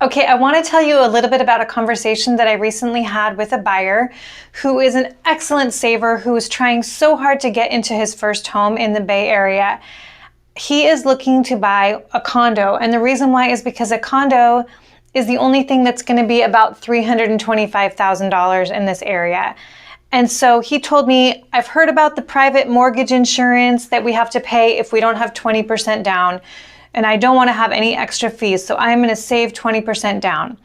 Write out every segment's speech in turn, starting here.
Okay, I want to tell you a little bit about a conversation that I recently had with a buyer who is an excellent saver who is trying so hard to get into his first home in the Bay Area. He is looking to buy a condo, and the reason why is because a condo is the only thing that's going to be about $325,000 in this area. And so he told me, I've heard about the private mortgage insurance that we have to pay if we don't have 20% down. And I don't want to have any extra fees, so I'm going to save 20% down.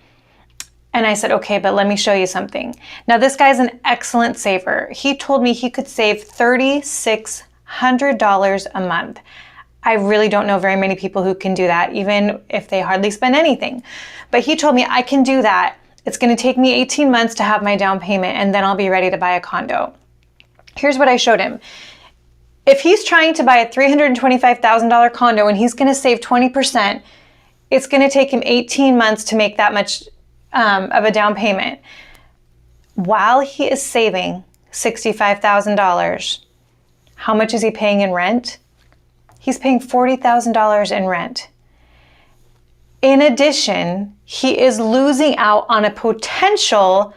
And I said, okay, but let me show you something. Now, this guy's an excellent saver. He told me he could save $3,600 a month. I really don't know very many people who can do that, even if they hardly spend anything. But he told me I can do that. It's going to take me 18 months to have my down payment, and then I'll be ready to buy a condo. Here's what I showed him. If he's trying to buy a $325,000 condo and he's going to save 20%, it's going to take him 18 months to make that much of a down payment. While he is saving $65,000, how much is he paying in rent? He's paying $40,000 in rent. In addition, he is losing out on a potential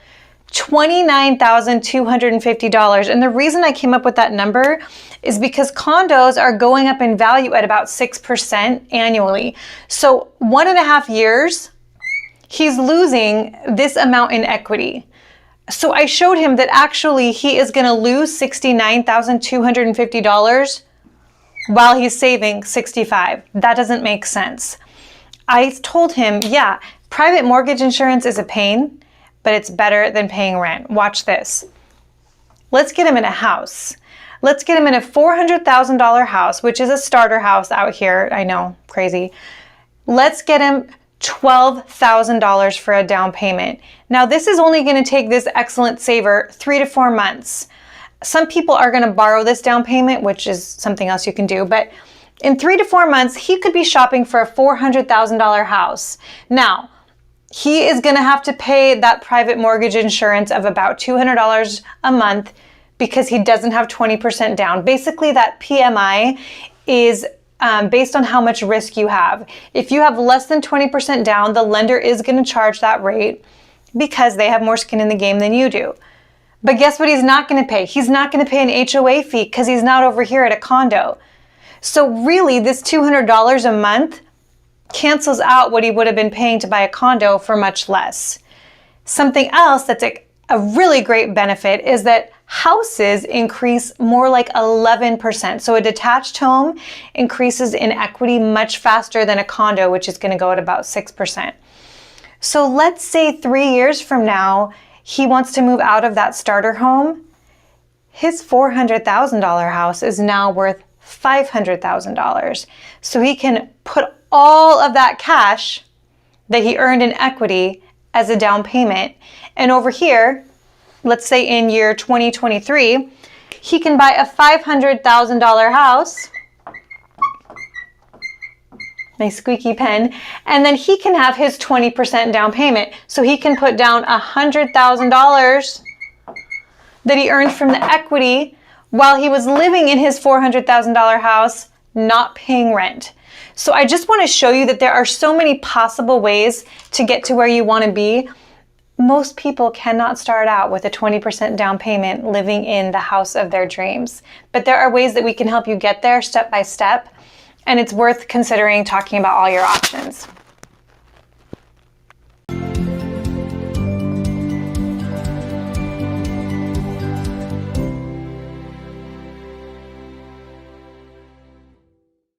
$29,250. And the reason I came up with that number is because condos are going up in value at about 6% annually. So 1.5 years, he's losing this amount in equity. So I showed him that actually he is going to lose $69,250 while he's saving $65,000. That doesn't make sense. I told him, yeah, private mortgage insurance is a pain, but it's better than paying rent. Watch this. Let's get him in a house. Let's get him in a $400,000 house, which is a starter house out here. I know, crazy. Let's get him $12,000 for a down payment. Now, this is only going to take this excellent saver 3 to 4 months. Some people are going to borrow this down payment, which is something else you can do, but in 3 to 4 months, he could be shopping for a $400,000 house. Now, he is going to have to pay that private mortgage insurance of about $200 a month because he doesn't have 20% down. Basically, that PMI is based on how much risk you have. If you have less than 20% down, the lender is going to charge that rate because they have more skin in the game than you do. But guess what he's not going to pay? He's not going to pay an HOA fee because he's not over here at a condo. So really, this $200 a month cancels out what he would have been paying to buy a condo for much less. Something else that's a really great benefit is that houses increase more like 11%. So a detached home increases in equity much faster than a condo, which is going to go at about 6%. So let's say 3 years from now, he wants to move out of that starter home. His $400,000 house is now worth $500,000. So he can put all of that cash that he earned in equity as a down payment. And over here, let's say in year 2023, he can buy a $500,000 house. My squeaky pen. And then he can have his 20% down payment. So he can put down $100,000 that he earned from the equity while he was living in his $400,000 house, not paying rent. So I just want to show you that there are so many possible ways to get to where you want to be. Most people cannot start out with a 20% down payment living in the house of their dreams. But there are ways that we can help you get there step by step. And it's worth considering talking about all your options.